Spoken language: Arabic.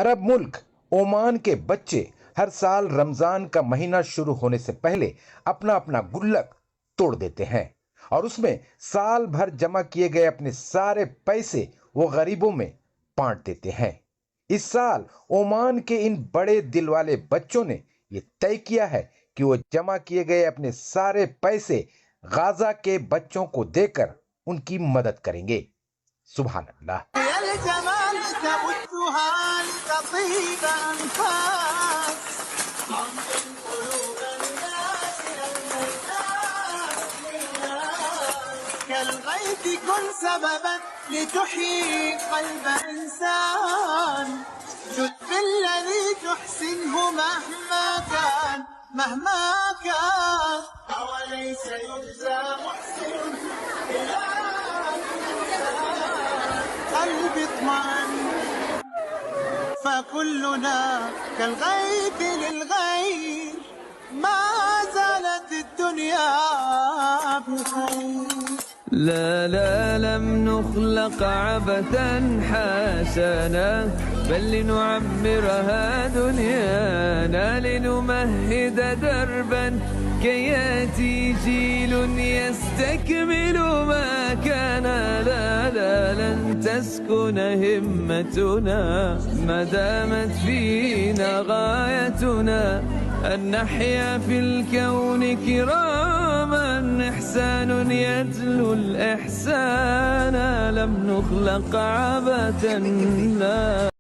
अरब मुल्क ओमान के बच्चे हर साल रमजान का महीना शुरू होने से पहले अपना अपना गुल्लक तोड़ देते हैं और उसमें साल भर जमा किए गए अपने सारे पैसे वो गरीबों में बांट देते हैं। इस साल ओमान के इन बड़े दिल वाले बच्चों ने ये तय किया है कि वो जमा किए गए अपने सारे पैसे गाजा के बच्चों को देकर उनकी मदद करेंगे। सुभान अल्लाह। كالغيث كن سببا لتحيي قلب إنسان جد بالذي تحسنه مهما كان أوليس يجزى محسن قلبي اطمئن فكلنا كالغيث للغير ما زالت الدنيا بخير. لا لا لم نخلق عبثا حاشانا بل لنعمرها دنيانا لنمهد دربا كي ياتي جيل يستكمل ما كان. لا لا لن تسكن همتنا ما دامت فينا غايتنا أن نحيا في الكون كراما إحسان يتلو الإحسان لم نخلق عبثا لا